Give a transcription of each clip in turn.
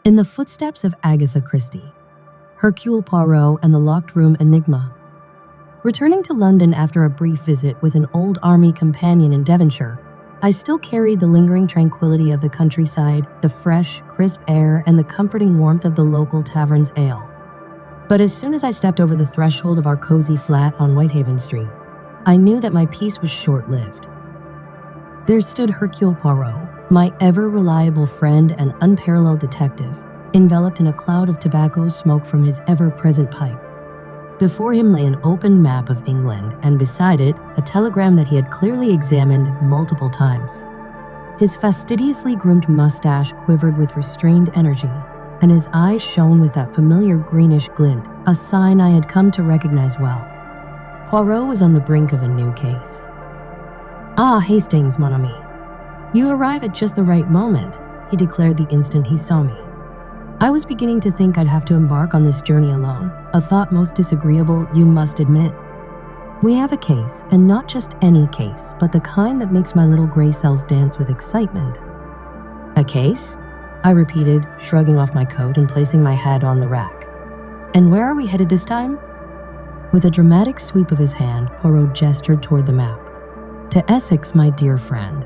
In the footsteps of Agatha Christie, Hercule Poirot and the locked room enigma. Returning to London after a brief visit with an old army companion in Devonshire, I still carried the lingering tranquility of the countryside, the fresh, crisp air, and the comforting warmth of the local tavern's ale. But as soon as I stepped over the threshold of our cozy flat on Whitehaven Street, I knew that my peace was short-lived. There stood Hercule Poirot, my ever-reliable friend and unparalleled detective, enveloped in a cloud of tobacco smoke from his ever-present pipe. Before him lay an open map of England, and beside it, a telegram that he had clearly examined multiple times. His fastidiously groomed mustache quivered with restrained energy, and his eyes shone with that familiar greenish glint, a sign I had come to recognize well. Poirot was on the brink of a new case. "Ah, Hastings, mon ami. You arrive at just the right moment," he declared the instant he saw me. I was beginning to think I'd have to embark on this journey alone, a thought most disagreeable, you must admit. "We have a case, and not just any case, but the kind that makes my little gray cells dance with excitement." "A case?" I repeated, shrugging off my coat and placing my hat on the rack. "And where are we headed this time?" With a dramatic sweep of his hand, Poirot gestured toward the map. "To Essex, my dear friend.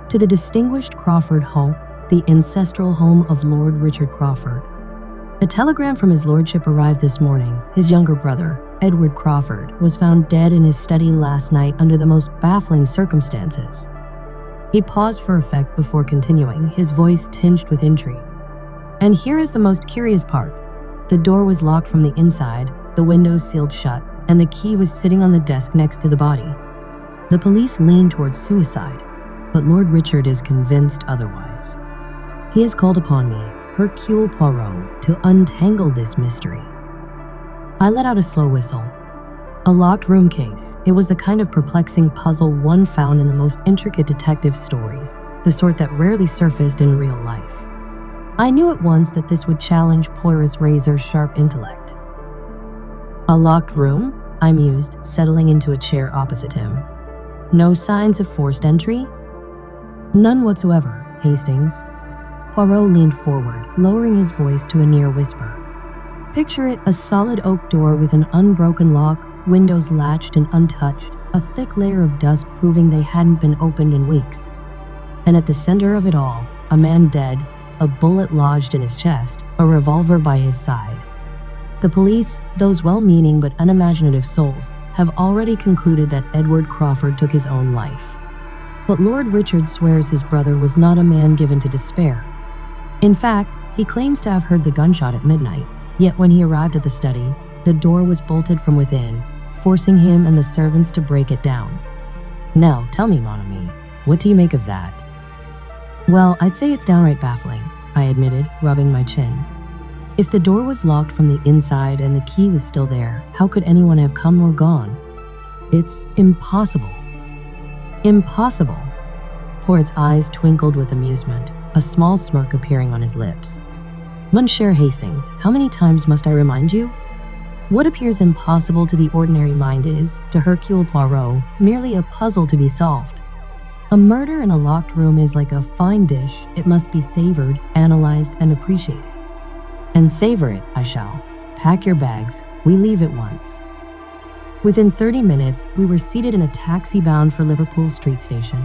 To the distinguished Crawford home, the ancestral home of Lord Richard Crawford. A telegram from his lordship arrived this morning. His younger brother, Edward Crawford, was found dead in his study last night under the most baffling circumstances." He paused for effect before continuing, his voice tinged with intrigue. "And here is the most curious part. The door was locked from the inside, the windows sealed shut, and the key was sitting on the desk next to the body. The police lean towards suicide, but Lord Richard is convinced otherwise. He has called upon me, Hercule Poirot, to untangle this mystery." I let out a slow whistle. A locked room case. It was the kind of perplexing puzzle one found in the most intricate detective stories, the sort that rarely surfaced in real life. I knew at once that this would challenge Poirot's razor-sharp intellect. "A locked room?" I mused, settling into a chair opposite him. "No signs of forced entry?" "None whatsoever, Hastings." Poirot leaned forward, lowering his voice to a near whisper. "Picture it, a solid oak door with an unbroken lock, windows latched and untouched, a thick layer of dust proving they hadn't been opened in weeks. And at the center of it all, a man dead, a bullet lodged in his chest, a revolver by his side. The police, those well-meaning but unimaginative souls, have already concluded that Edward Crawford took his own life. But Lord Richard swears his brother was not a man given to despair. In fact, he claims to have heard the gunshot at midnight, yet when he arrived at the study, the door was bolted from within, forcing him and the servants to break it down. Now, tell me, mon ami, what do you make of that?" "Well, I'd say it's downright baffling," I admitted, rubbing my chin. "If the door was locked from the inside and the key was still there, how could anyone have come or gone? It's impossible." "Impossible?" Poirot's eyes twinkled with amusement, a small smirk appearing on his lips. "Monsieur Hastings, how many times must I remind you? What appears impossible to the ordinary mind is, to Hercule Poirot, merely a puzzle to be solved. A murder in a locked room is like a fine dish. It must be savored, analyzed, and appreciated. And savor it, I shall. Pack your bags. We leave at once." Within 30 minutes, we were seated in a taxi bound for Liverpool Street Station.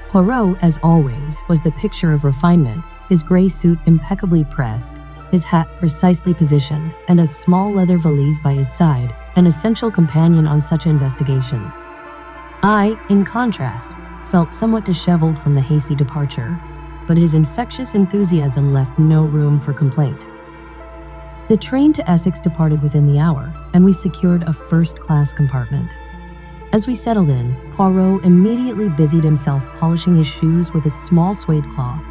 Poirot, as always, was the picture of refinement, his gray suit impeccably pressed, his hat precisely positioned, and a small leather valise by his side, an essential companion on such investigations. I, in contrast, felt somewhat disheveled from the hasty departure, but his infectious enthusiasm left no room for complaint. The train to Essex departed within the hour, and we secured a first-class compartment. As we settled in, Poirot immediately busied himself polishing his shoes with a small suede cloth,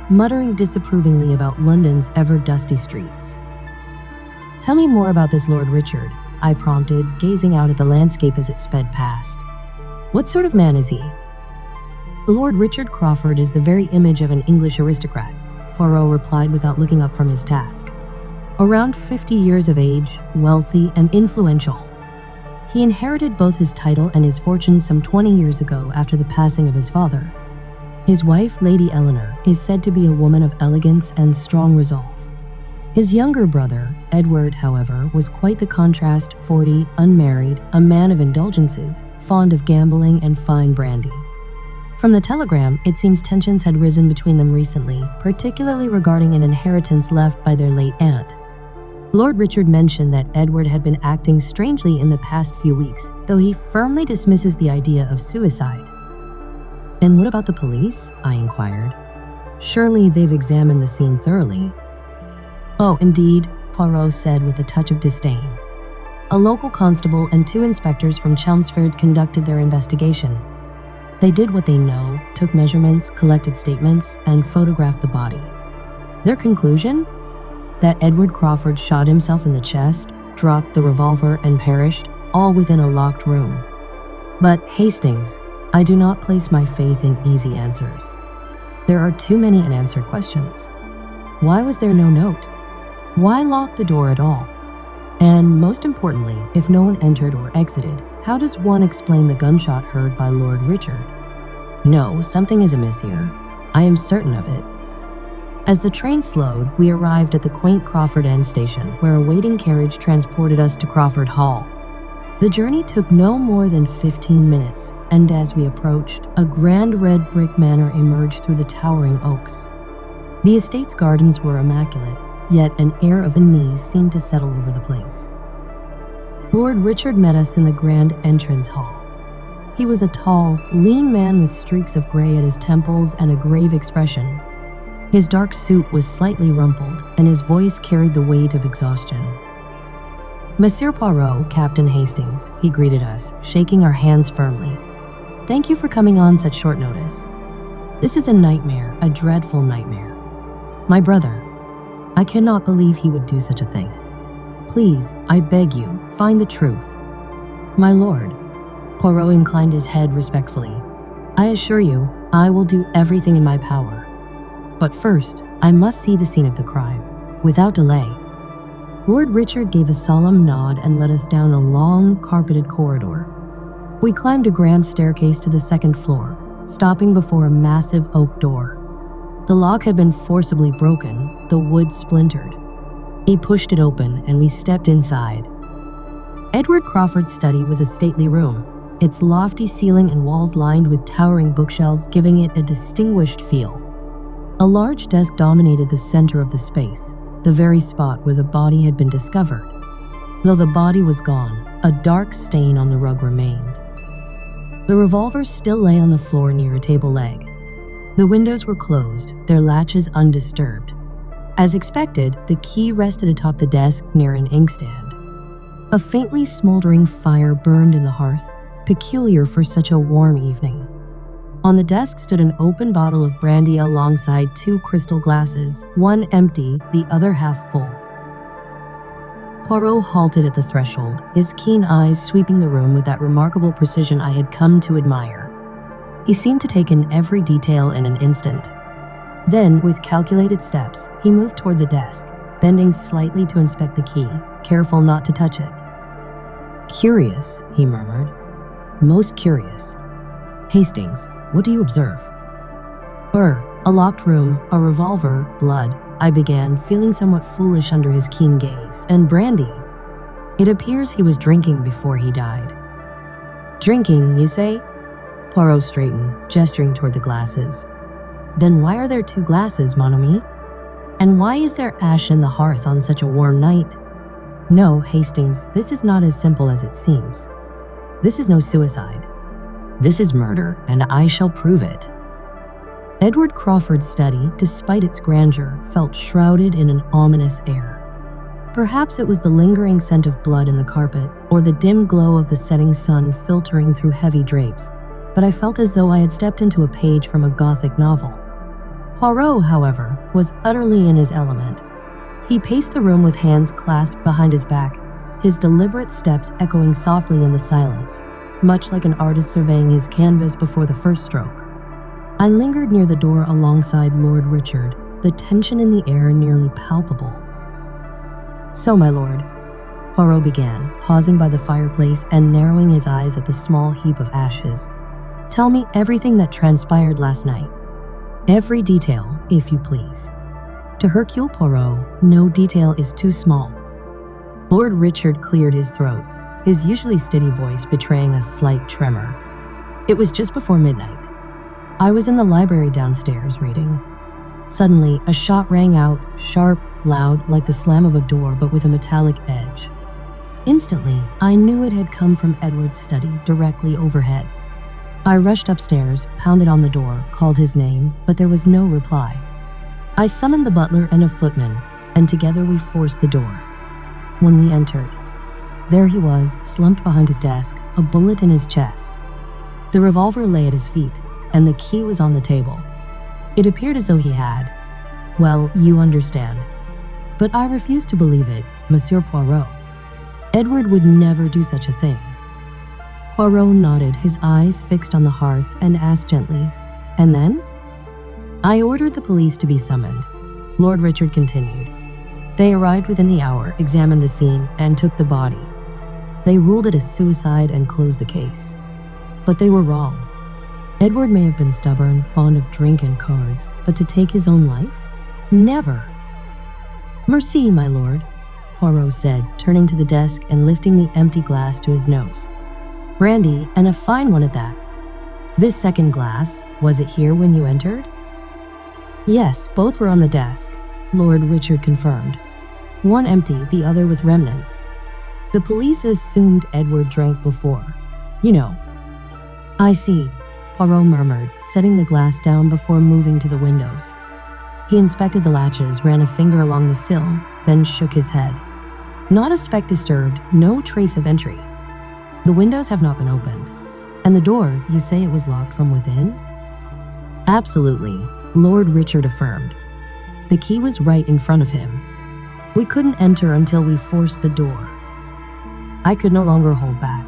muttering disapprovingly about London's ever-dusty streets. "Tell me more about this Lord Richard," I prompted, gazing out at the landscape as it sped past. "What sort of man is he?" "Lord Richard Crawford is the very image of an English aristocrat," Poirot replied without looking up from his task. "Around 50 years of age, wealthy and influential. He inherited both his title and his fortune some 20 years ago after the passing of his father. His wife, Lady Eleanor, is said to be a woman of elegance and strong resolve. His younger brother, Edward, however, was quite the contrast, 40, unmarried, a man of indulgences, fond of gambling and fine brandy. From the telegram, it seems tensions had risen between them recently, particularly regarding an inheritance left by their late aunt. Lord Richard mentioned that Edward had been acting strangely in the past few weeks, though he firmly dismisses the idea of suicide. "And what about the police?" I inquired. "Surely they've examined the scene thoroughly." "Oh, indeed," Poirot said with a touch of disdain. "A local constable and 2 inspectors from Chelmsford conducted their investigation. They did what they know, took measurements, collected statements, and photographed the body. Their conclusion? That Edward Crawford shot himself in the chest, dropped the revolver, and perished, all within a locked room. But, Hastings, I do not place my faith in easy answers. There are too many unanswered questions. Why was there no note? Why lock the door at all? And most importantly, if no one entered or exited, how does one explain the gunshot heard by Lord Richard? No, something is amiss here. I am certain of it." As the train slowed, we arrived at the quaint Crawford End station, where a waiting carriage transported us to Crawford Hall. The journey took no more than 15 minutes, and as we approached, a grand red brick manor emerged through the towering oaks. The estate's gardens were immaculate, yet an air of unease seemed to settle over the place. Lord Richard met us in the grand entrance hall. He was a tall, lean man with streaks of gray at his temples and a grave expression. His dark suit was slightly rumpled, and his voice carried the weight of exhaustion. "Monsieur Poirot, Captain Hastings," he greeted us, shaking our hands firmly. "Thank you for coming on such short notice. This is a nightmare, a dreadful nightmare. My brother, I cannot believe he would do such a thing. Please, I beg you, find the truth." "My lord," Poirot inclined his head respectfully, "I assure you, I will do everything in my power. But first, I must see the scene of the crime, without delay." Lord Richard gave a solemn nod and led us down a long, carpeted corridor. We climbed a grand staircase to the 2nd floor, stopping before a massive oak door. The lock had been forcibly broken, the wood splintered. He pushed it open, and we stepped inside. Edward Crawford's study was a stately room, its lofty ceiling and walls lined with towering bookshelves giving it a distinguished feel. A large desk dominated the center of the space, the very spot where the body had been discovered. Though the body was gone, a dark stain on the rug remained. The revolver still lay on the floor near a table leg. The windows were closed, their latches undisturbed. As expected, the key rested atop the desk near an inkstand. A faintly smoldering fire burned in the hearth, peculiar for such a warm evening. On the desk stood an open bottle of brandy alongside 2 crystal glasses, one empty, the other half full. Poirot halted at the threshold, his keen eyes sweeping the room with that remarkable precision I had come to admire. He seemed to take in every detail in an instant. Then, with calculated steps, he moved toward the desk, bending slightly to inspect the key, careful not to touch it. "Curious," he murmured. "Most curious. Hastings, what do you observe?" A locked room, a revolver, blood," I began, feeling somewhat foolish under his keen gaze. "And brandy. It appears he was drinking before he died." "Drinking, you say?" Poirot straightened, gesturing toward the glasses. "Then why are there 2 glasses, mon ami? And why is there ash in the hearth on such a warm night? No, Hastings, this is not as simple as it seems. This is no suicide. This is murder, and I shall prove it." Edward Crawford's study, despite its grandeur, felt shrouded in an ominous air. Perhaps it was the lingering scent of blood in the carpet, or the dim glow of the setting sun filtering through heavy drapes, but I felt as though I had stepped into a page from a Gothic novel. Poirot, however, was utterly in his element. He paced the room with hands clasped behind his back, his deliberate steps echoing softly in the silence, much like an artist surveying his canvas before the first stroke. I lingered near the door alongside Lord Richard, the tension in the air nearly palpable. "So, my lord," Poirot began, pausing by the fireplace and narrowing his eyes at the small heap of ashes. "Tell me everything that transpired last night. Every detail, if you please." To Hercule Poirot, no detail is too small. Lord Richard cleared his throat, his usually steady voice betraying a slight tremor. It was just before midnight. I was in the library downstairs reading. Suddenly, a shot rang out, sharp, loud, like the slam of a door but with a metallic edge. Instantly, I knew it had come from Edward's study directly overhead. I rushed upstairs, pounded on the door, called his name, but there was no reply. I summoned the butler and a footman, and together we forced the door. When we entered, there he was, slumped behind his desk, a bullet in his chest. The revolver lay at his feet, and the key was on the table. It appeared as though he had. Well, you understand. But I refused to believe it, Monsieur Poirot. Edward would never do such a thing. Poirot nodded, his eyes fixed on the hearth, and asked gently, "And then?" "I ordered the police to be summoned," Lord Richard continued. "They arrived within the hour, examined the scene, and took the body. They ruled it a suicide and closed the case. But they were wrong. Edward may have been stubborn, fond of drink and cards, but to take his own life? Never." "Merci, my lord," Poirot said, turning to the desk and lifting the empty glass to his nose. "Brandy, and a fine one at that. This second glass, was it here when you entered?" "Yes, both were on the desk," Lord Richard confirmed. "One empty, the other with remnants. The police assumed Edward drank before. You know." "I see," Poirot murmured, setting the glass down before moving to the windows. He inspected the latches, ran a finger along the sill, then shook his head. "Not a speck disturbed, no trace of entry. The windows have not been opened. And the door, you say it was locked from within?" "Absolutely," Lord Richard affirmed. "The key was right in front of him. We couldn't enter until we forced the door." I could no longer hold back.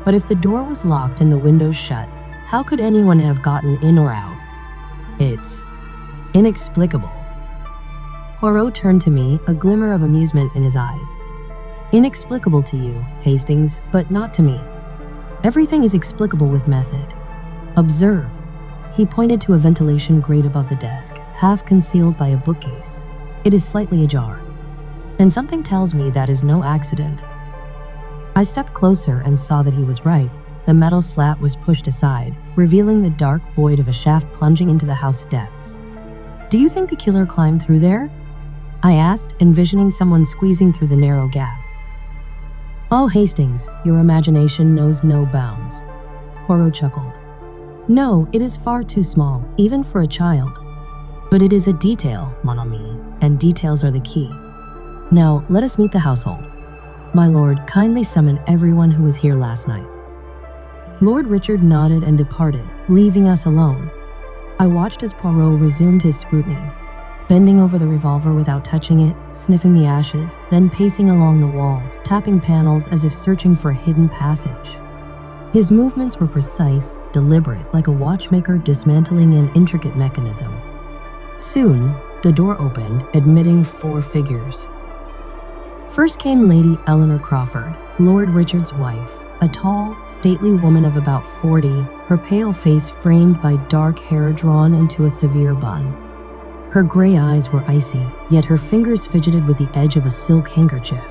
But if the door was locked and the windows shut, how could anyone have gotten in or out? It's inexplicable. Poirot turned to me, a glimmer of amusement in his eyes. "Inexplicable to you, Hastings, but not to me. Everything is explicable with method. Observe." He pointed to a ventilation grate above the desk, half concealed by a bookcase. "It is slightly ajar. And something tells me that is no accident." I stepped closer and saw that he was right. The metal slat was pushed aside, revealing the dark void of a shaft plunging into the house depths. "Do you think the killer climbed through there?" I asked, envisioning someone squeezing through the narrow gap. "Oh, Hastings, your imagination knows no bounds." Poirot chuckled. "No, it is far too small, even for a child. But it is a detail, mon ami, and details are the key. Now, let us meet the household. My lord, kindly summon everyone who was here last night." Lord Richard nodded and departed, leaving us alone. I watched as Poirot resumed his scrutiny, bending over the revolver without touching it, sniffing the ashes, then pacing along the walls, tapping panels as if searching for a hidden passage. His movements were precise, deliberate, like a watchmaker dismantling an intricate mechanism. Soon, the door opened, admitting 4 figures. First came Lady Eleanor Crawford, Lord Richard's wife, a tall, stately woman of about 40, her pale face framed by dark hair drawn into a severe bun. Her gray eyes were icy, yet her fingers fidgeted with the edge of a silk handkerchief.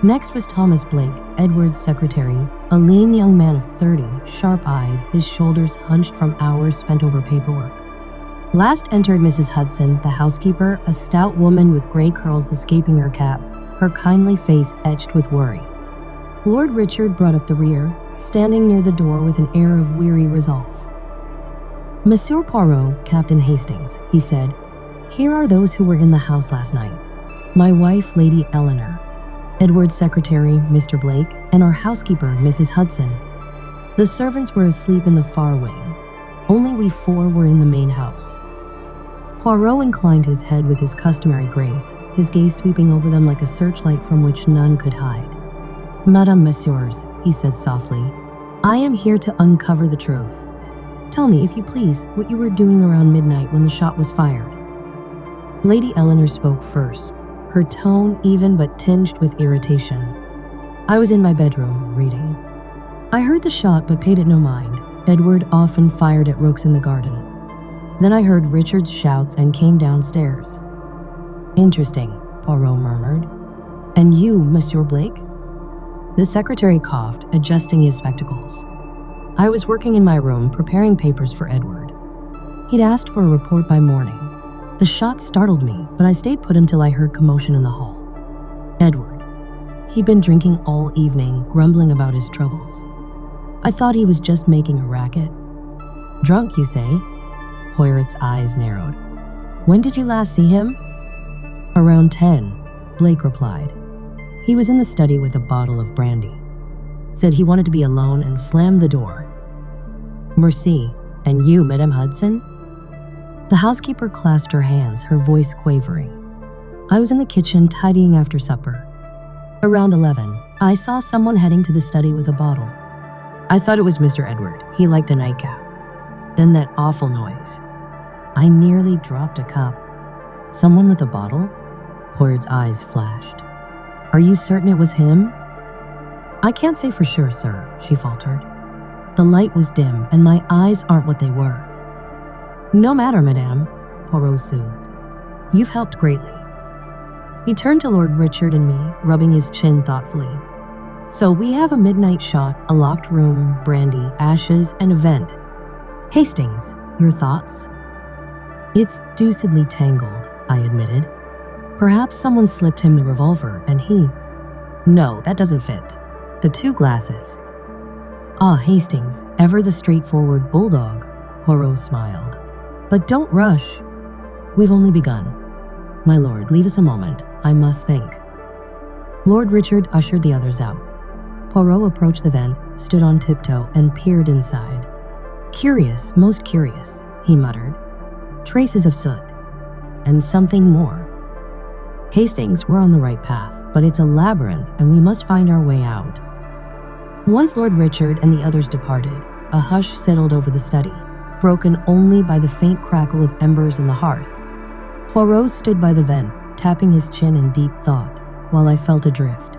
Next was Thomas Blake, Edward's secretary, a lean young man of 30, sharp-eyed, his shoulders hunched from hours spent over paperwork. Last entered Mrs. Hudson, the housekeeper, a stout woman with gray curls escaping her cap, her kindly face etched with worry. Lord Richard brought up the rear, standing near the door with an air of weary resolve. "Monsieur Poirot, Captain Hastings," he said, "here are those who were in the house last night. My wife, Lady Eleanor, Edward's secretary, Mr. Blake, and our housekeeper, Mrs. Hudson. The servants were asleep in the far wing. Only we 4 were in the main house." Poirot inclined his head with his customary grace, his gaze sweeping over them like a searchlight from which none could hide. "Madame, messieurs," he said softly, "I am here to uncover the truth. Tell me, if you please, what you were doing around midnight when the shot was fired." Lady Eleanor spoke first, her tone even but tinged with irritation. "I was in my bedroom, reading. I heard the shot but paid it no mind. Edward often fired at rooks in the garden. Then I heard Richard's shouts and came downstairs. Interesting, Poirot murmured. And you, Monsieur Blake? The secretary coughed, adjusting his spectacles. I was working in my room, preparing papers for Edward. He'd asked for a report by morning. The shot startled me, but I stayed put until I heard commotion in the hall. Edward. He'd been drinking all evening, grumbling about his troubles. I thought he was just making a racket. Drunk, you say? Poirot's eyes narrowed. When did you last see him? Around 10, Blake replied. He was in the study with a bottle of brandy. Said he wanted to be alone and slammed the door. Merci, and you, Madame Hudson? The housekeeper clasped her hands, her voice quavering. I was in the kitchen tidying after supper. Around 11, I saw someone heading to the study with a bottle. I thought it was Mr. Edward. He liked a nightcap. Then that awful noise. I nearly dropped a cup. Someone with a bottle? Poirot's eyes flashed. Are you certain it was him? I can't say for sure, sir, she faltered. The light was dim, and my eyes aren't what they were. No matter, madame, Poirot soothed. You've helped greatly. He turned to Lord Richard and me, rubbing his chin thoughtfully. So we have a midnight shot, a locked room, brandy, ashes, and a vent. Hastings, your thoughts? It's deucedly tangled, I admitted. Perhaps someone slipped him the revolver, and he… No, that doesn't fit. The 2 glasses. Ah, Hastings, ever the straightforward bulldog, Poirot smiled. But don't rush. We've only begun. My lord, leave us a moment. I must think. Lord Richard ushered the others out. Poirot approached the vent, stood on tiptoe, and peered inside. Curious, most curious, he muttered. Traces of soot. And something more. Hastings, we're on the right path, but it's a labyrinth and we must find our way out. Once Lord Richard and the others departed, a hush settled over the study, broken only by the faint crackle of embers in the hearth. Poirot stood by the vent, tapping his chin in deep thought, while I felt adrift.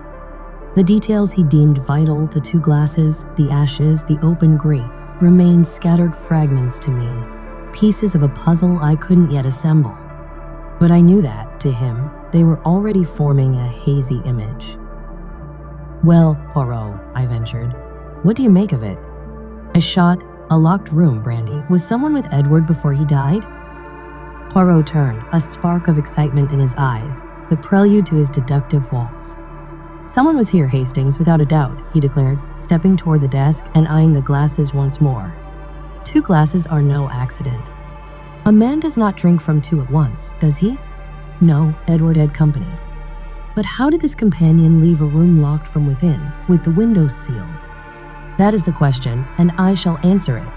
The details he deemed vital, the 2 glasses, the ashes, the open grate, remained scattered fragments to me, pieces of a puzzle I couldn't yet assemble. But I knew that, to him, they were already forming a hazy image. Well, Poirot, I ventured, what do you make of it? A shot, a locked room, brandy. Was someone with Edward before he died? Poirot turned, a spark of excitement in his eyes, the prelude to his deductive waltz. Someone was here, Hastings, without a doubt, he declared, stepping toward the desk and eyeing the glasses once more. 2 glasses are no accident. A man does not drink from 2 at once, does he? No, Edward had company. But how did this companion leave a room locked from within, with the windows sealed? That is the question, and I shall answer it.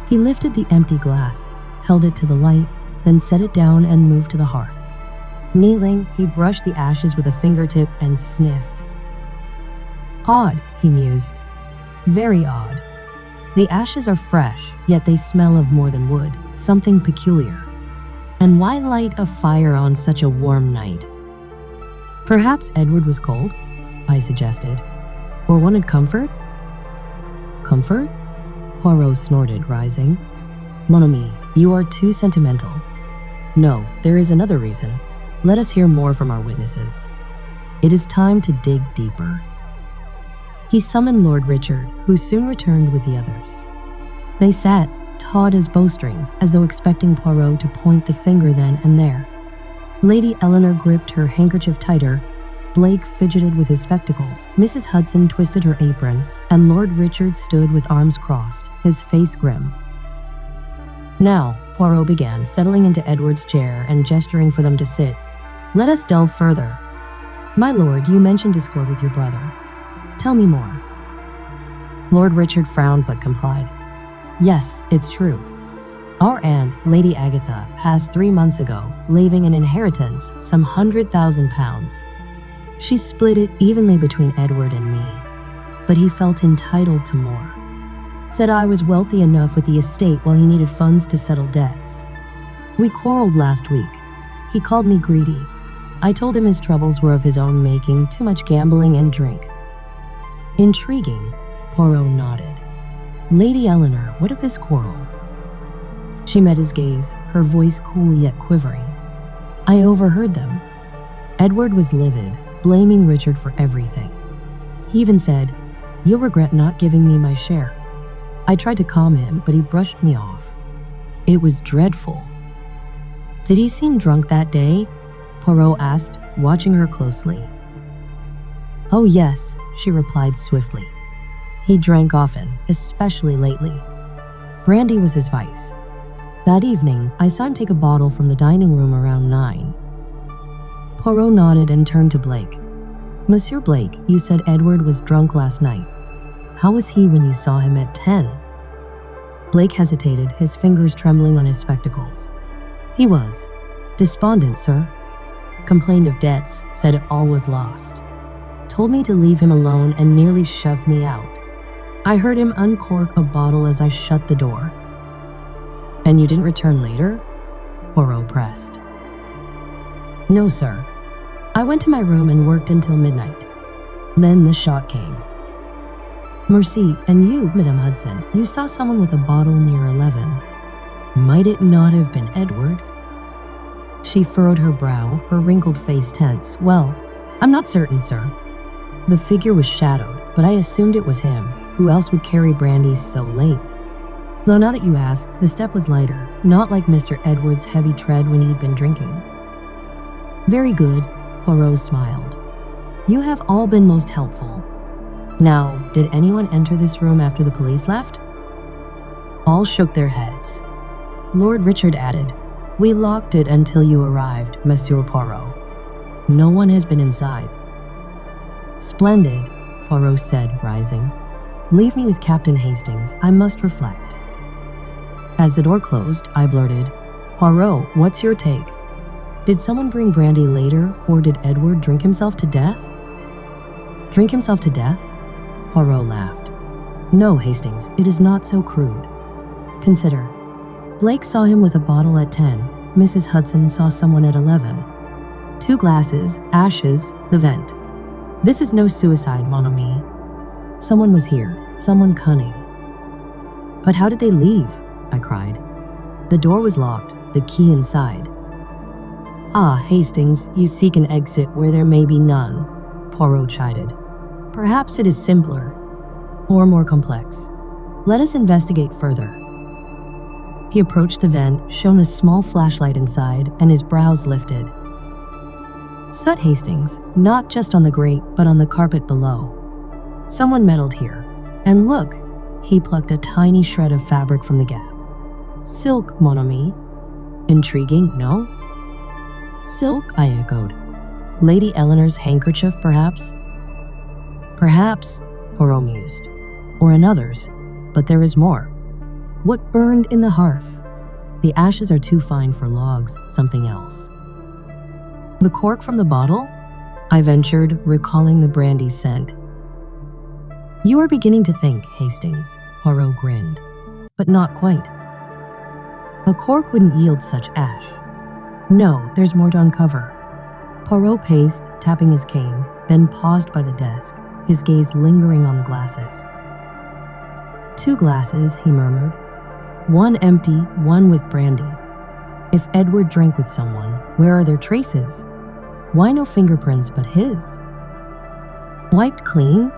He lifted the empty glass, held it to the light, then set it down and moved to the hearth. Kneeling, he brushed the ashes with a fingertip and sniffed. Odd, he mused. Very odd. The ashes are fresh, yet they smell of more than wood, something peculiar. And why light a fire on such a warm night? Perhaps Edward was cold, I suggested, or wanted comfort? Comfort? Poirot snorted, rising. Mon ami, you are too sentimental. No, there is another reason. Let us hear more from our witnesses. It is time to dig deeper. He summoned Lord Richard, who soon returned with the others. They sat, taut as bowstrings, as though expecting Poirot to point the finger then and there. Lady Eleanor gripped her handkerchief tighter, Blake fidgeted with his spectacles, Mrs. Hudson twisted her apron, and Lord Richard stood with arms crossed, his face grim. Now, Poirot began, settling into Edward's chair and gesturing for them to sit. Let us delve further. My lord, you mentioned discord with your brother. Tell me more. Lord Richard frowned but complied. Yes, it's true. Our aunt, Lady Agatha, passed 3 months ago, leaving an inheritance, some £100,000. She split it evenly between Edward and me, but he felt entitled to more. Said I was wealthy enough with the estate while he needed funds to settle debts. We quarreled last week. He called me greedy. I told him his troubles were of his own making, too much gambling and drink. Intriguing, Poirot nodded. Lady Eleanor, what of this quarrel? She met his gaze, her voice cool yet quivering. I overheard them. Edward was livid, blaming Richard for everything. He even said, "You'll regret not giving me my share." I tried to calm him, but he brushed me off. It was dreadful. Did he seem drunk that day? Poirot asked, watching her closely. Oh yes, she replied swiftly. He drank often, especially lately. Brandy was his vice. That evening, I saw him take a bottle from the dining room around 9. Poirot nodded and turned to Blake. Monsieur Blake, you said Edward was drunk last night. How was he when you saw him at 10? Blake hesitated, his fingers trembling on his spectacles. He was despondent, sir. Complained of debts, said all was lost. Told me to leave him alone and nearly shoved me out. I heard him uncork a bottle as I shut the door. And you didn't return later? Poirot pressed. No, sir. I went to my room and worked until midnight. Then the shot came. Merci, and you, Madame Hudson, you saw someone with a bottle near 11. Might it not have been Edward? She furrowed her brow, her wrinkled face tense. Well, I'm not certain, sir. The figure was shadowed, but I assumed it was him. Who else would carry brandy so late? Though now that you ask, the step was lighter, not like Mr. Edward's heavy tread when he'd been drinking. Very good, Poirot smiled. You have all been most helpful. Now, did anyone enter this room after the police left? All shook their heads. Lord Richard added, We locked it until you arrived, Monsieur Poirot. No one has been inside. Splendid, Poirot said, rising. Leave me with Captain Hastings. I must reflect. As the door closed, I blurted, Poirot, what's your take? Did someone bring brandy later, or did Edward drink himself to death? Drink himself to death? Poirot laughed. No, Hastings, it is not so crude. Consider. Blake saw him with a bottle at 10. Mrs. Hudson saw someone at 11. 2 glasses, ashes, the vent. This is no suicide, mon ami. Someone was here, someone cunning. But how did they leave? I cried. The door was locked, the key inside. Ah, Hastings, you seek an exit where there may be none, Poirot chided. Perhaps it is simpler, or more complex. Let us investigate further. He approached the vent, shone a small flashlight inside, and his brows lifted. Soot, Hastings, not just on the grate, but on the carpet below. Someone meddled here. And look, he plucked a tiny shred of fabric from the gap. Silk, mon ami. Intriguing, no? Silk, I echoed. Lady Eleanor's handkerchief, perhaps? Perhaps, Poirot mused. Or another's. But there is more. What burned in the hearth? The ashes are too fine for logs, something else. The cork from the bottle? I ventured, recalling the brandy scent. You are beginning to think, Hastings, Poirot grinned. But not quite. A cork wouldn't yield such ash. No, there's more to uncover. Poirot paced, tapping his cane, then paused by the desk, his gaze lingering on the glasses. 2 glasses, he murmured. 1 empty, 1 with brandy. If Edward drank with someone, where are their traces? Why no fingerprints but his? Wiped clean?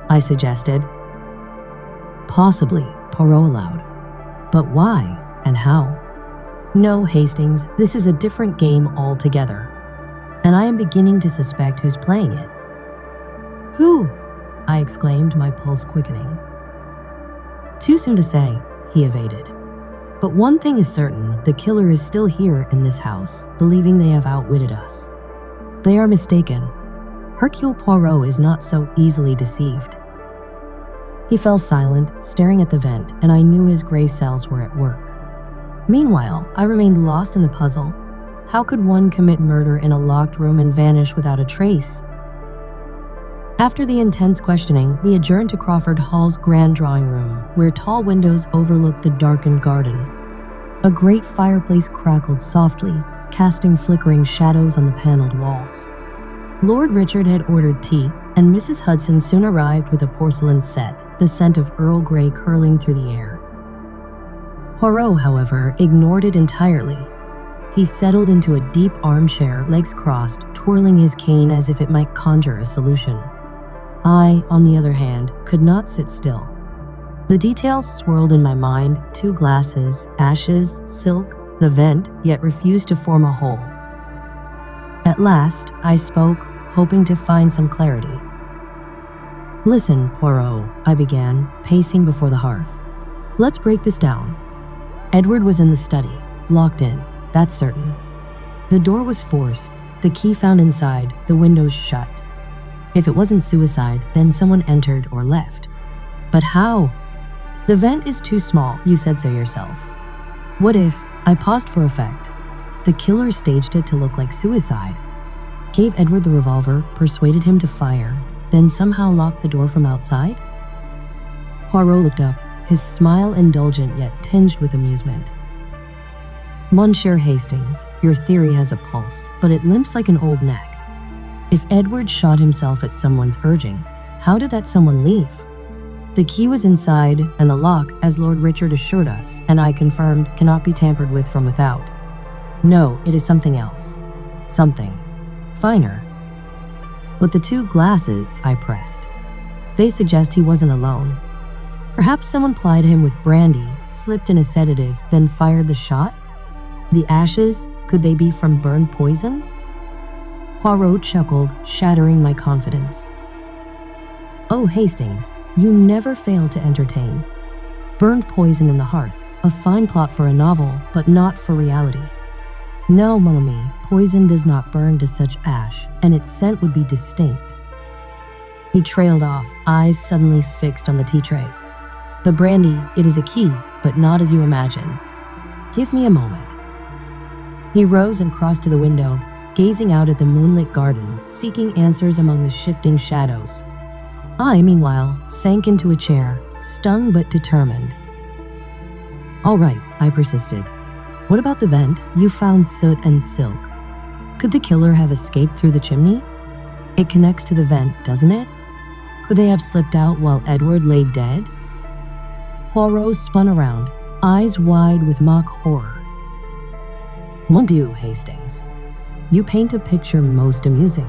I suggested. Possibly, Poirot allowed. But why and how? No, Hastings, this is a different game altogether. And I am beginning to suspect who's playing it. Who? I exclaimed, my pulse quickening. Too soon to say, he evaded. But one thing is certain, the killer is still here in this house, believing they have outwitted us. They are mistaken. Hercule Poirot is not so easily deceived. He fell silent, staring at the vent, and I knew his gray cells were at work. Meanwhile, I remained lost in the puzzle. How could one commit murder in a locked room and vanish without a trace? After the intense questioning, we adjourned to Crawford Hall's grand drawing room, where tall windows overlooked the darkened garden. A great fireplace crackled softly, casting flickering shadows on the paneled walls. Lord Richard had ordered tea, and Mrs. Hudson soon arrived with a porcelain set, the scent of Earl Grey curling through the air. Poirot, however, ignored it entirely. He settled into a deep armchair, legs crossed, twirling his cane as if it might conjure a solution. I, on the other hand, could not sit still. The details swirled in my mind: 2 glasses, ashes, silk, the vent, yet refused to form a whole. At last, I spoke, hoping to find some clarity. "Listen, Poirot," I began, pacing before the hearth. "Let's break this down. Edward was in the study, locked in, that's certain. The door was forced, the key found inside, the windows shut. If it wasn't suicide, then someone entered or left. But how? The vent is too small, you said so yourself. What if," I paused for effect, "the killer staged it to look like suicide? Gave Edward the revolver, persuaded him to fire, then somehow locked the door from outside?" Poirot looked up, his smile indulgent yet tinged with amusement. "Monsieur Hastings, your theory has a pulse, but it limps like an old neck. If Edward shot himself at someone's urging, how did that someone leave? The key was inside, and the lock, as Lord Richard assured us, and I confirmed, cannot be tampered with from without. No, it is something else. Something finer." "But the 2 glasses," I pressed. "They suggest he wasn't alone. Perhaps someone plied him with brandy, slipped in a sedative, then fired the shot? The ashes, could they be from burned poison?" Poirot chuckled, shattering my confidence. "Oh, Hastings, you never fail to entertain. Burned poison in the hearth, a fine plot for a novel, but not for reality. No, mon ami, poison does not burn to such ash, and its scent would be distinct." He trailed off, eyes suddenly fixed on the tea tray. "The brandy, it is a key, but not as you imagine. Give me a moment." He rose and crossed to the window, gazing out at the moonlit garden, seeking answers among the shifting shadows. I, meanwhile, sank into a chair, stung but determined. "All right," I persisted. "What about the vent? You found soot and silk. Could the killer have escaped through the chimney? It connects to the vent, doesn't it? Could they have slipped out while Edward lay dead?" Poirot spun around, eyes wide with mock horror. "Mon Dieu, Hastings, you paint a picture most amusing.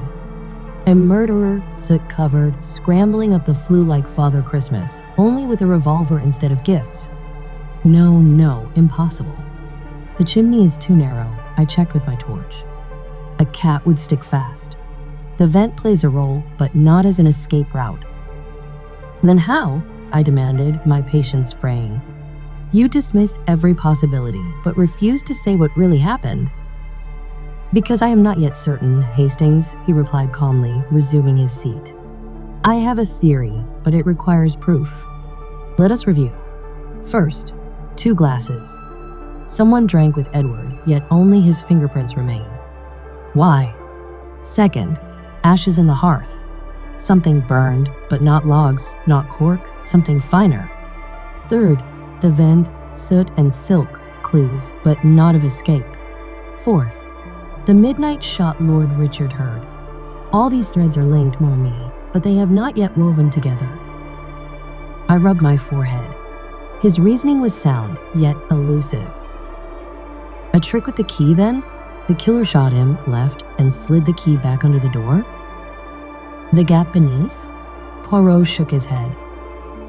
A murderer, soot-covered, scrambling up the flue like Father Christmas, only with a revolver instead of gifts. No, impossible. The chimney is too narrow, I checked with my torch. A cat would stick fast. The vent plays a role, but not as an escape route." "Then how?" I demanded, my patience fraying. "You dismiss every possibility, but refuse to say what really happened." "Because I am not yet certain, Hastings," he replied calmly, resuming his seat. "I have a theory, but it requires proof. Let us review. First, 2 glasses. Someone drank with Edward, yet only his fingerprints remain. Why? Second, ashes in the hearth. Something burned, but not logs, not cork, something finer. Third, the vent, soot and silk, clues, but not of escape. Fourth, the midnight shot Lord Richard heard. All these threads are linked, mon ami, but they have not yet woven together." I rubbed my forehead. His reasoning was sound, yet elusive. "A trick with the key, then? The killer shot him, left, and slid the key back under the door? The gap beneath?" Poirot shook his head.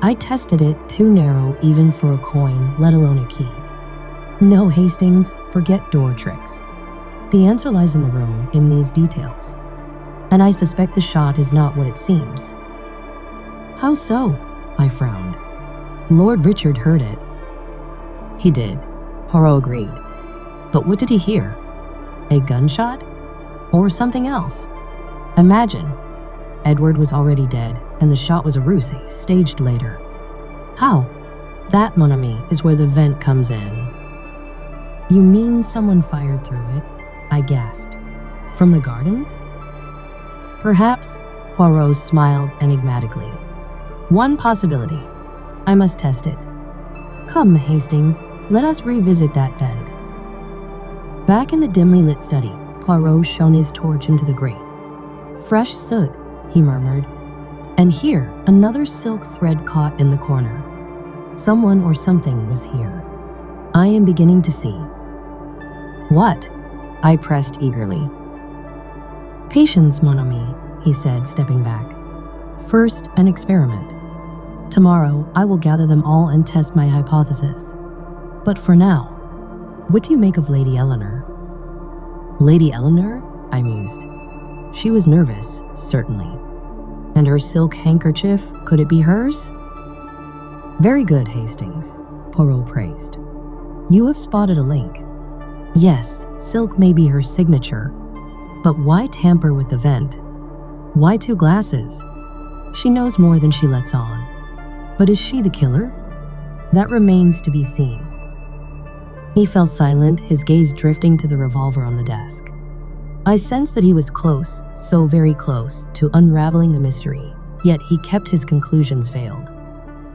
"I tested it, too narrow even for a coin, let alone a key. No, Hastings, forget door tricks. The answer lies in the room, in these details. And I suspect the shot is not what it seems." "How so?" I frowned. "Lord Richard heard it." "He did," Poirot agreed. "But what did he hear? A gunshot? Or something else? Imagine. Edward was already dead, and the shot was a ruse, staged later. How? That, mon ami, is where the vent comes in." "You mean someone fired through it?" I gasped. "From the garden?" "Perhaps," Poirot smiled enigmatically. "One possibility. I must test it. Come, Hastings, let us revisit that vent." Back in the dimly lit study, Poirot shone his torch into the grate. "Fresh soot," he murmured. "And here, another silk thread caught in the corner. Someone or something was here." I am beginning to see. What? I pressed eagerly. Patience, mon ami, he said, stepping back. First, an experiment. Tomorrow, I will gather them all and test my hypothesis. But for now, what do you make of Lady Eleanor? Lady Eleanor? I mused. She was nervous, certainly. And her silk handkerchief, could it be hers? Very good, Hastings, Poirot praised. You have spotted a link. Yes, silk may be her signature, but why tamper with the vent? Why 2 glasses? She knows more than she lets on. But is she the killer? That remains to be seen. He fell silent, his gaze drifting to the revolver on the desk. I sensed that he was close, so very close, to unraveling the mystery, yet he kept his conclusions veiled.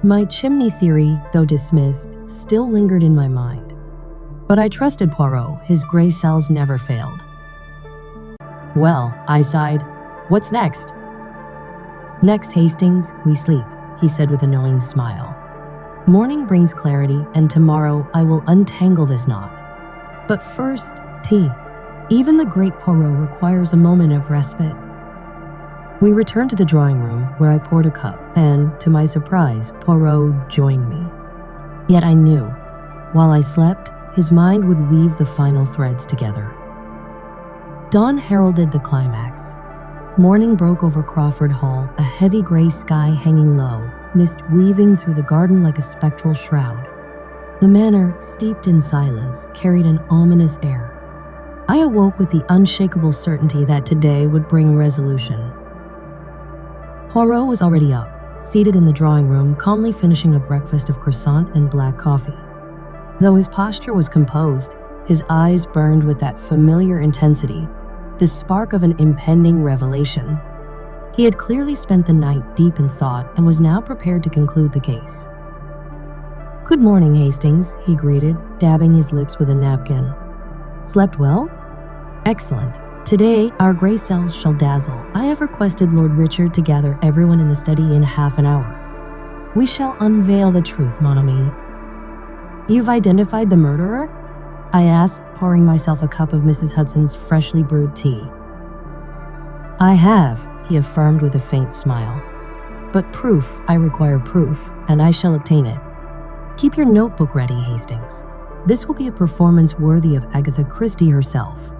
My chimney theory, though dismissed, still lingered in my mind. But I trusted Poirot, his gray cells never failed. Well, I sighed, what's next? Next, Hastings, we sleep, he said with a knowing smile. Morning brings clarity, and tomorrow I will untangle this knot. But first, tea. Even the great Poirot requires a moment of respite. We returned to the drawing room, where I poured a cup, and, to my surprise, Poirot joined me. Yet I knew, while I slept, his mind would weave the final threads together. Dawn heralded the climax. Morning broke over Crawford Hall, a heavy gray sky hanging low, mist weaving through the garden like a spectral shroud. The manor, steeped in silence, carried an ominous air. I awoke with the unshakable certainty that today would bring resolution. Poirot was already up, seated in the drawing room, calmly finishing a breakfast of croissant and black coffee. Though his posture was composed, his eyes burned with that familiar intensity, the spark of an impending revelation. He had clearly spent the night deep in thought and was now prepared to conclude the case. Good morning, Hastings, he greeted, dabbing his lips with a napkin. Slept well? Excellent. Today, our gray cells shall dazzle. I have requested Lord Richard to gather everyone in the study in half an hour. We shall unveil the truth, mon ami. You've identified the murderer? I asked, pouring myself a cup of Mrs. Hudson's freshly brewed tea. I have, he affirmed with a faint smile. But proof, I require proof, and I shall obtain it. Keep your notebook ready, Hastings. This will be a performance worthy of Agatha Christie herself.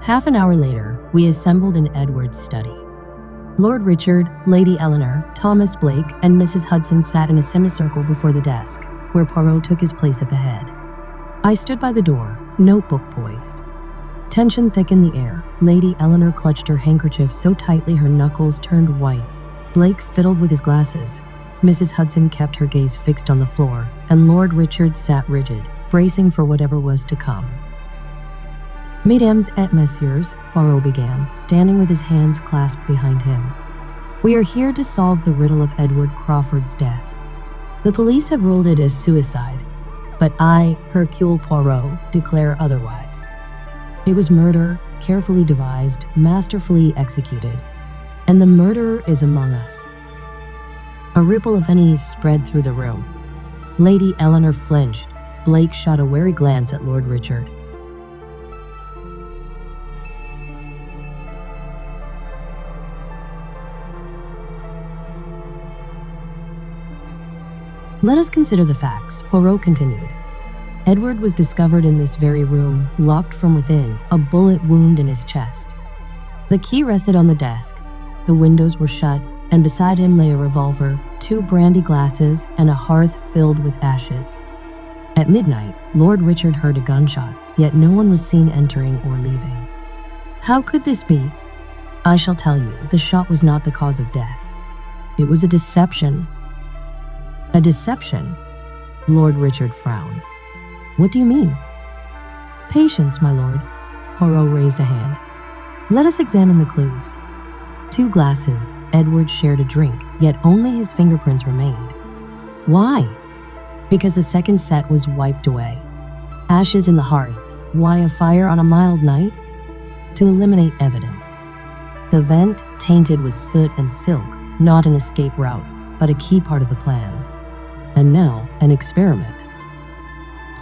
Half an hour later, we assembled in Edward's study. Lord Richard, Lady Eleanor, Thomas Blake, and Mrs. Hudson sat in a semicircle before the desk, where Poirot took his place at the head. I stood by the door, notebook poised. Tension thickened the air. Lady Eleanor clutched her handkerchief so tightly her knuckles turned white. Blake fiddled with his glasses. Mrs. Hudson kept her gaze fixed on the floor, and Lord Richard sat rigid, bracing for whatever was to come. Mesdames et messieurs, Poirot began, standing with his hands clasped behind him. We are here to solve the riddle of Edward Crawford's death. The police have ruled it as suicide, but I, Hercule Poirot, declare otherwise. It was murder, carefully devised, masterfully executed, and the murderer is among us. A ripple of unease spread through the room. Lady Eleanor flinched. Blake shot a wary glance at Lord Richard. Let us consider the facts, Poirot continued. Edward was discovered in this very room, locked from within, a bullet wound in his chest. The key rested on the desk. The windows were shut, and beside him lay a revolver, 2 brandy glasses, and a hearth filled with ashes. At midnight, Lord Richard heard a gunshot, yet no one was seen entering or leaving. How could this be? I shall tell you, the shot was not the cause of death. It was a deception. A deception? Lord Richard frowned. What do you mean? Patience, my lord. Poirot raised a hand. Let us examine the clues. 2 glasses. Edward shared a drink, yet only his fingerprints remained. Why? Because the second set was wiped away. Ashes in the hearth. Why a fire on a mild night? To eliminate evidence. The vent, tainted with soot and silk, not an escape route, but a key part of the plan. And now, an experiment.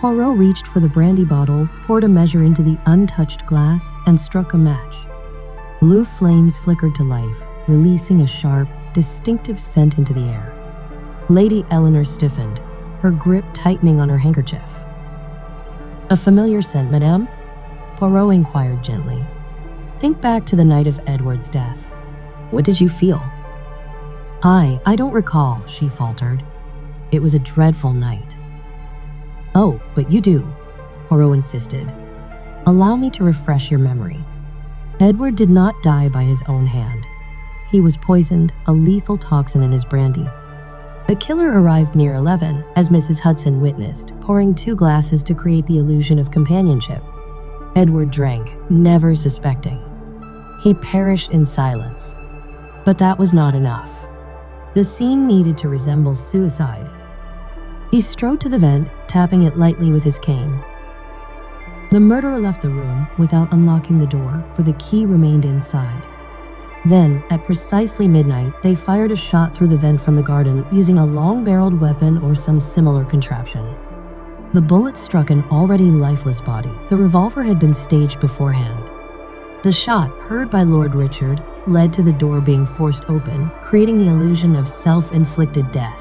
Poirot reached for the brandy bottle, poured a measure into the untouched glass, and struck a match. Blue flames flickered to life, releasing a sharp, distinctive scent into the air. Lady Eleanor stiffened, her grip tightening on her handkerchief. "A familiar scent, madame?" Poirot inquired gently. "Think back to the night of Edward's death. What did you feel?" I don't recall," she faltered. "It was a dreadful night." "Oh, but you do," Poirot insisted. "Allow me to refresh your memory. Edward did not die by his own hand. He was poisoned, a lethal toxin in his brandy. The killer arrived near 11, as Mrs. Hudson witnessed, pouring 2 glasses to create the illusion of companionship. Edward drank, never suspecting. He perished in silence. But that was not enough. The scene needed to resemble suicide. He strode to the vent, tapping it lightly with his cane. The murderer left the room without unlocking the door, for the key remained inside. Then, at precisely midnight, they fired a shot through the vent from the garden using a long-barreled weapon or some similar contraption. The bullet struck an already lifeless body. The revolver had been staged beforehand. The shot, heard by Lord Richard, led to the door being forced open, creating the illusion of self-inflicted death.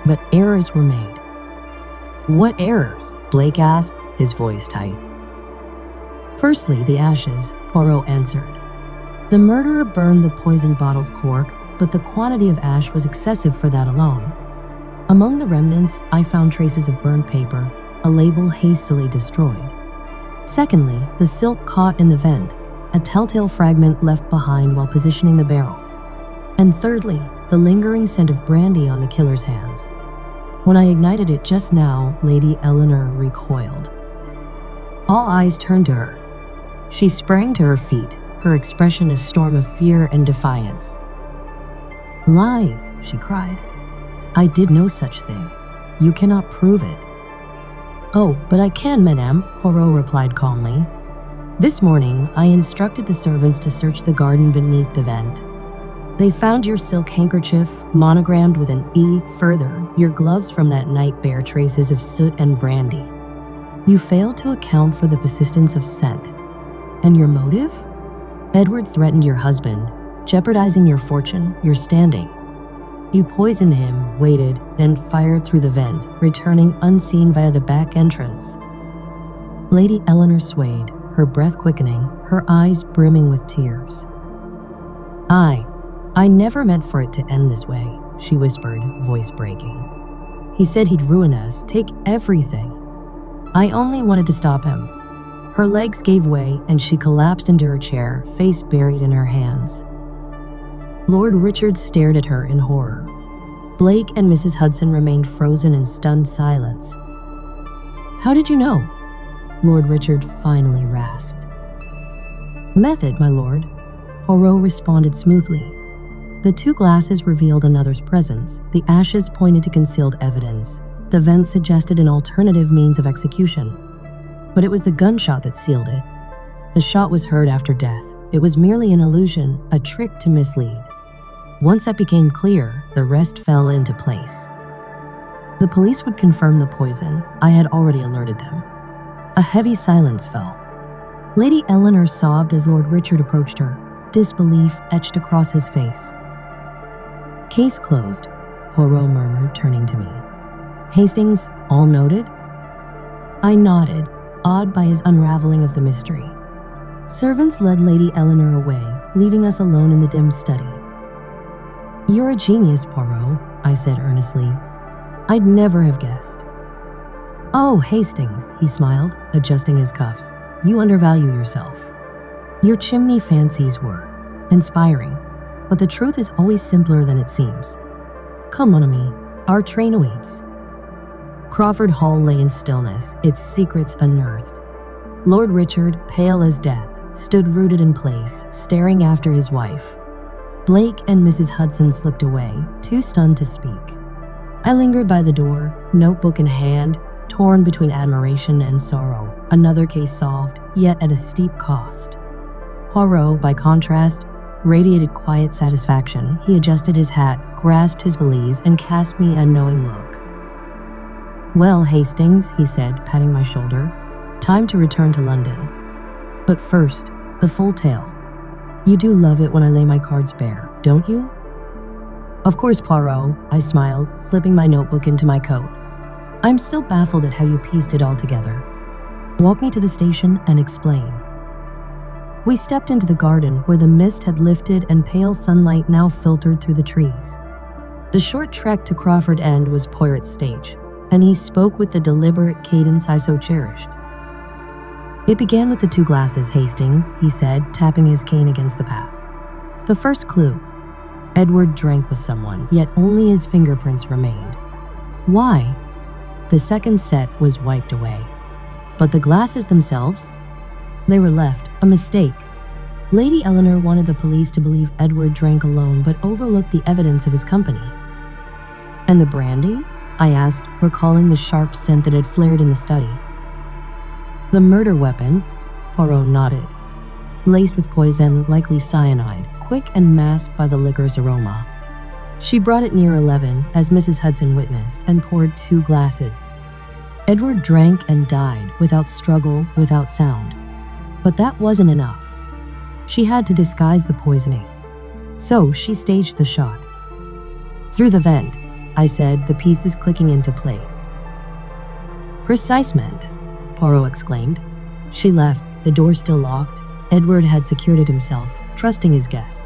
But errors were made. "What errors?" Blake asked, his voice tight. "Firstly, the ashes," Poirot answered. "The murderer burned the poisoned bottle's cork, but the quantity of ash was excessive for that alone. Among the remnants, I found traces of burned paper, a label hastily destroyed. Secondly, the silk caught in the vent, a telltale fragment left behind while positioning the barrel. And thirdly, the lingering scent of brandy on the killer's hands. When I ignited it just now, Lady Eleanor recoiled. All eyes turned to her. She sprang to her feet, her expression a storm of fear and defiance. "Lies," she cried. "I did no such thing. You cannot prove it." "Oh, but I can, madame," Poirot replied calmly. "This morning, I instructed the servants to search the garden beneath the vent. They found your silk handkerchief, monogrammed with an E. Further, your gloves from that night bear traces of soot and brandy. You failed to account for the persistence of scent. And your motive? Edward threatened your husband, jeopardizing your fortune, your standing. You poisoned him, waited, then fired through the vent, returning unseen via the back entrance." Lady Eleanor swayed, her breath quickening, her eyes brimming with tears. I never meant for it to end this way," she whispered, voice breaking. "He said he'd ruin us, take everything. I only wanted to stop him." Her legs gave way and she collapsed into her chair, face buried in her hands. Lord Richard stared at her in horror. Blake and Mrs. Hudson remained frozen in stunned silence. "How did you know?" Lord Richard finally rasped. "Method, my lord," Poirot responded smoothly. The 2 glasses revealed another's presence. The ashes pointed to concealed evidence. The vent suggested an alternative means of execution. But it was the gunshot that sealed it. The shot was heard after death. It was merely an illusion, a trick to mislead. Once that became clear, the rest fell into place. The police would confirm the poison. I had already alerted them. A heavy silence fell. Lady Eleanor sobbed as Lord Richard approached her, disbelief etched across his face. "Case closed," Poirot murmured, turning to me. "Hastings, all noted?" I nodded, awed by his unraveling of the mystery. Servants led Lady Eleanor away, leaving us alone in the dim study. "You're a genius, Poirot," I said earnestly. "I'd never have guessed." "Oh, Hastings," he smiled, adjusting his cuffs. "You undervalue yourself. Your chimney fancies were inspiring, but the truth is always simpler than it seems. Come, mon ami, our train awaits." Crawford Hall lay in stillness, its secrets unearthed. Lord Richard, pale as death, stood rooted in place, staring after his wife. Blake and Mrs. Hudson slipped away, too stunned to speak. I lingered by the door, notebook in hand, torn between admiration and sorrow. Another case solved, yet at a steep cost. Poirot, by contrast, radiated quiet satisfaction. He adjusted his hat, grasped his valise, and cast me a knowing look. Well, Hastings, he said, patting my shoulder, time to return to London. But first, the full tale. You do love it when I lay my cards bare, don't you? Of course, Poirot, I smiled, slipping my notebook into my coat. I'm still baffled at how you pieced it all together. Walk me to the station and explain. We stepped into the garden where the mist had lifted and pale sunlight now filtered through the trees. The short trek to Crawford End was Poirot's stage, and he spoke with the deliberate cadence I so cherished. It began with the 2 glasses, Hastings, he said, tapping his cane against the path. The first clue. Edward drank with someone, yet only his fingerprints remained. Why? The second set was wiped away. But the glasses themselves? They were left, a mistake. Lady Eleanor wanted the police to believe Edward drank alone but overlooked the evidence of his company. And the brandy? I asked, recalling the sharp scent that had flared in the study. The murder weapon? Poirot nodded. Laced with poison, likely cyanide, quick and masked by the liquor's aroma. She brought it near 11, as Mrs. Hudson witnessed, and poured 2 glasses. Edward drank and died, without struggle, without sound. But that wasn't enough. She had to disguise the poisoning. So she staged the shot. Through the vent, I said, the pieces clicking into place. Precisement, Poirot exclaimed. She left, the door still locked. Edward had secured it himself, trusting his guest.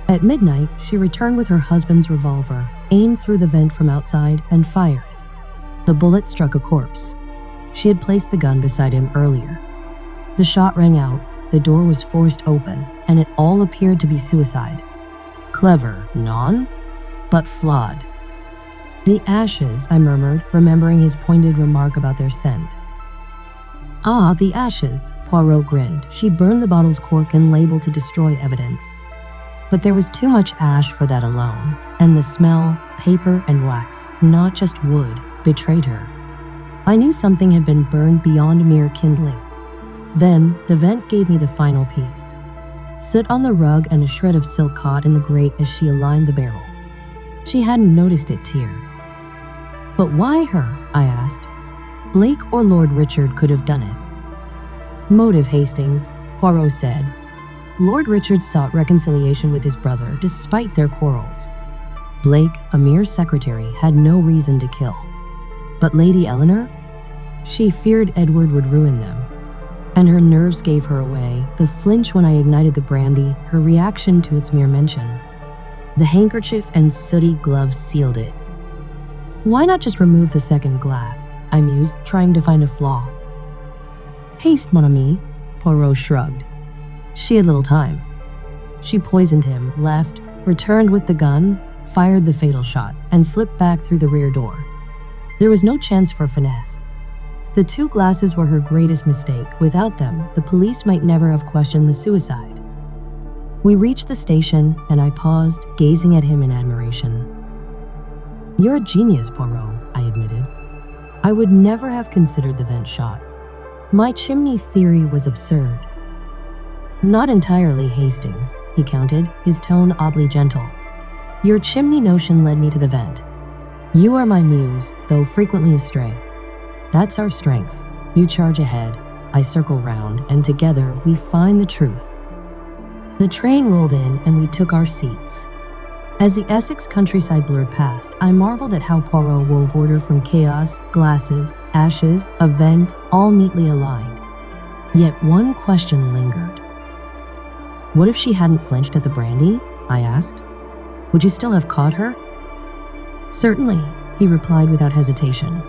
At midnight, she returned with her husband's revolver, aimed through the vent from outside, and fired. The bullet struck a corpse. She had placed the gun beside him earlier. The shot rang out, the door was forced open, and it all appeared to be suicide. Clever, but flawed. The ashes, I murmured, remembering his pointed remark about their scent. Ah, the ashes, Poirot grinned. She burned the bottle's cork and label to destroy evidence. But there was too much ash for that alone, and the smell, paper and wax, not just wood, betrayed her. I knew something had been burned beyond mere kindling. Then, the vent gave me the final piece. Soot on the rug and a shred of silk caught in the grate as she aligned the barrel. She hadn't noticed it tear. But why her? I asked. Blake or Lord Richard could have done it. Motive, Hastings, Poirot said. Lord Richard sought reconciliation with his brother despite their quarrels. Blake, a mere secretary, had no reason to kill. But Lady Eleanor? She feared Edward would ruin them. And her nerves gave her away, the flinch when I ignited the brandy, her reaction to its mere mention. The handkerchief and sooty gloves sealed it. Why not just remove the second glass? I mused, trying to find a flaw. Haste, mon ami, Poirot shrugged. She had little time. She poisoned him, left, returned with the gun, fired the fatal shot, and slipped back through the rear door. There was no chance for finesse. The 2 glasses were her greatest mistake. Without them, the police might never have questioned the suicide. We reached the station, and I paused, gazing at him in admiration. You're a genius, Poirot, I admitted. I would never have considered the vent shot. My chimney theory was absurd. Not entirely, Hastings, he countered, his tone oddly gentle. Your chimney notion led me to the vent. You are my muse, though frequently astray. That's our strength. You charge ahead, I circle round, and together we find the truth. The train rolled in and we took our seats. As the Essex countryside blurred past, I marveled at how Poirot wove order from chaos, glasses, ashes, a vent, all neatly aligned. Yet one question lingered. What if she hadn't flinched at the brandy? I asked. Would you still have caught her? Certainly, he replied without hesitation.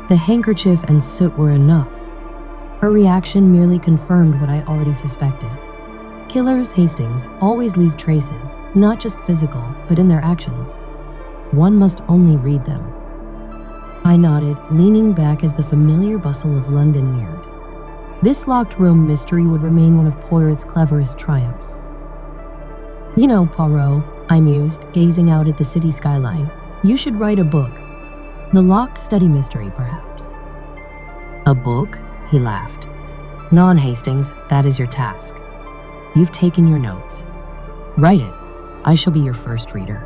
The handkerchief and soot were enough. Her reaction merely confirmed what I already suspected. Killers, Hastings, always leave traces, not just physical, but in their actions. One must only read them. I nodded, leaning back as the familiar bustle of London neared. This locked room mystery would remain one of Poirot's cleverest triumphs. You know, Poirot, I mused, gazing out at the city skyline, you should write a book. The locked study mystery, perhaps. A book? He laughed. Non, Hastings, that is your task. You've taken your notes. Write it. I shall be your first reader.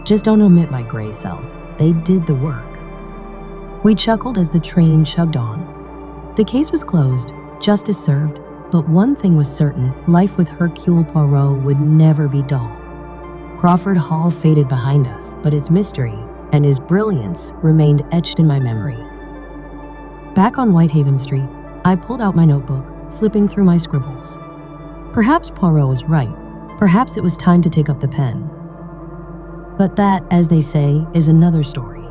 Just don't omit my gray cells. They did the work. We chuckled as the train chugged on. The case was closed, justice served, but one thing was certain: life with Hercule Poirot would never be dull. Crawford Hall faded behind us, but its mystery and his brilliance remained etched in my memory. Back on Whitehaven Street, I pulled out my notebook, flipping through my scribbles. Perhaps Poirot was right. Perhaps it was time to take up the pen. But that, as they say, is another story.